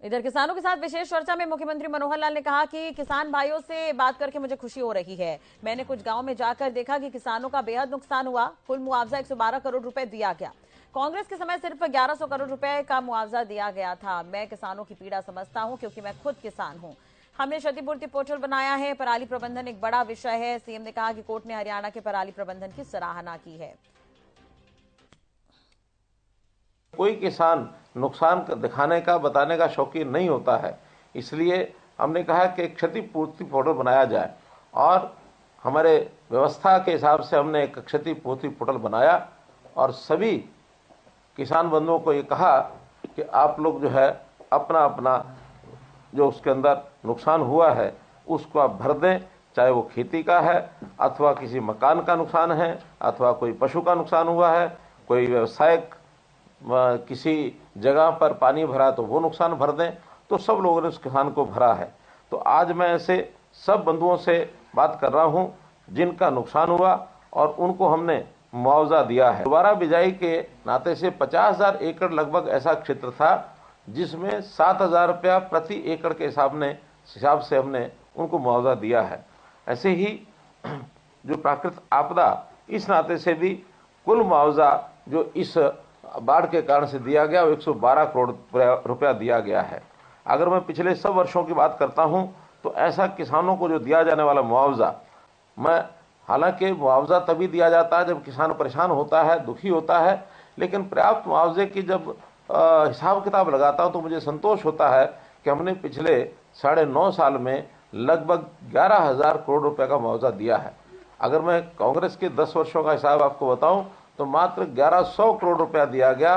इधर किसानों के साथ विशेष चर्चा में मुख्यमंत्री मनोहर लाल ने कहा कि किसान भाइयों से बात करके मुझे खुशी हो रही है। मैंने कुछ गांव में जाकर देखा कि किसानों का बेहद नुकसान हुआ। कुल मुआवजा 112 करोड़ रुपए दिया गया। कांग्रेस के समय सिर्फ 1100 करोड़ रुपए का मुआवजा दिया गया था। मैं किसानों की पीड़ा समझता हूं क्योंकि मैं खुद किसान हूं। हमने क्षतिपूर्ति पोर्टल बनाया है। पराली प्रबंधन एक बड़ा विषय है। सीएम ने कहा कि कोर्ट ने हरियाणा के पराली प्रबंधन की सराहना की है। कोई किसान नुकसान दिखाने का बताने का शौकीन नहीं होता है, इसलिए हमने कहा कि क्षतिपूर्ति पोर्टल बनाया जाए और हमारे व्यवस्था के हिसाब से हमने एक क्षतिपूर्ति पोर्टल बनाया और सभी किसान बंधुओं को ये कहा कि आप लोग जो है अपना अपना जो उसके अंदर नुकसान हुआ है उसको आप भर दें, चाहे वो खेती का है अथवा किसी मकान का नुकसान है अथवा कोई पशु का नुकसान हुआ है, कोई व्यवसायिक किसी जगह पर पानी भरा तो वो नुकसान भर दें। तो सब लोगों ने उस किसान को भरा है। तो आज मैं ऐसे सब बंधुओं से बात कर रहा हूं जिनका नुकसान हुआ और उनको हमने मुआवजा दिया है। दोबारा बिजाई के नाते से 50,000 एकड़ लगभग ऐसा क्षेत्र था जिसमें 7,000 रुपया प्रति एकड़ के हिसाब से हमने उनको मुआवजा दिया है। ऐसे ही जो प्राकृतिक आपदा इस नाते से भी कुल मुआवजा जो इस बाढ़ के कारण से दिया गया वो 112 करोड़ रुपया दिया गया है। अगर मैं पिछले सब वर्षों की बात करता हूं तो ऐसा किसानों को जो दिया जाने वाला मुआवजा, मैं हालांकि मुआवजा तभी दिया जाता है जब किसान परेशान होता है, दुखी होता है, लेकिन पर्याप्त मुआवजे की जब हिसाब किताब लगाता हूं तो मुझे संतोष होता है कि हमने पिछले 9.5 साल में लगभग 11,000 करोड़ रुपए का मुआवजा दिया है। अगर मैं कांग्रेस के 10 वर्षों का हिसाब आपको बताऊं तो मात्र 1100 करोड़ रुपया दिया गया।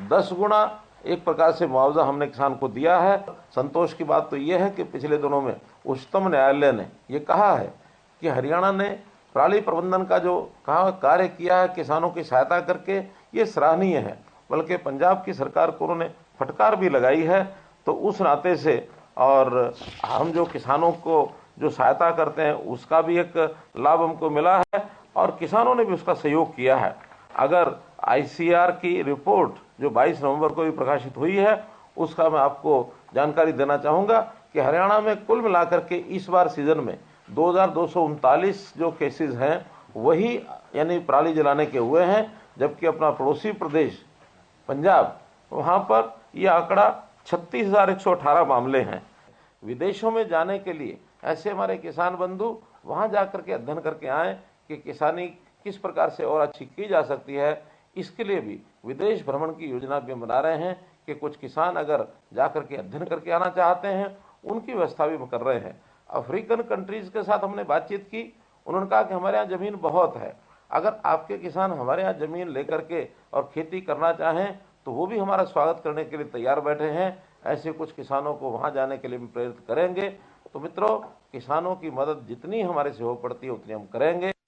10 गुना एक प्रकार से मुआवजा हमने किसान को दिया है। संतोष की बात तो यह है कि पिछले दिनों में उच्चतम न्यायालय ने यह कहा है कि हरियाणा ने पराली प्रबंधन का जो कार्य किया है किसानों की सहायता करके, ये सराहनीय है। बल्कि पंजाब की सरकार को उन्होंने फटकार भी लगाई है। तो उस नाते से और हम जो किसानों को जो सहायता करते हैं उसका भी एक लाभ हमको मिला है और किसानों ने भी उसका सहयोग किया है। अगर आईसीआर की रिपोर्ट जो 22 नवंबर को भी प्रकाशित हुई है उसका मैं आपको जानकारी देना चाहूँगा कि हरियाणा में कुल मिलाकर के इस बार सीजन में 2,239 जो केसेस हैं वही यानी पराली जलाने के हुए हैं, जबकि अपना पड़ोसी प्रदेश पंजाब वहाँ पर यह आंकड़ा 36,118 मामले हैं। विदेशों में जाने के लिए ऐसे हमारे किसान बंधु वहाँ जाकर के अध्ययन करके आए कि किसानी किस प्रकार से और अच्छी की जा सकती है। इसके लिए भी विदेश भ्रमण की योजना भी बना रहे हैं कि कुछ किसान अगर जाकर के अध्ययन करके आना चाहते हैं उनकी व्यवस्था भी कर रहे हैं। अफ्रीकन कंट्रीज के साथ हमने बातचीत की, उन्होंने कहा कि हमारे यहाँ जमीन बहुत है, अगर आपके किसान हमारे यहाँ जमीन लेकर के और खेती करना चाहें तो वो भी हमारा स्वागत करने के लिए तैयार बैठे हैं। ऐसे कुछ किसानों को वहाँ जाने के लिए भी प्रेरित करेंगे। तो मित्रों, किसानों की मदद जितनी हमारे से हो पड़ती है उतनी हम करेंगे।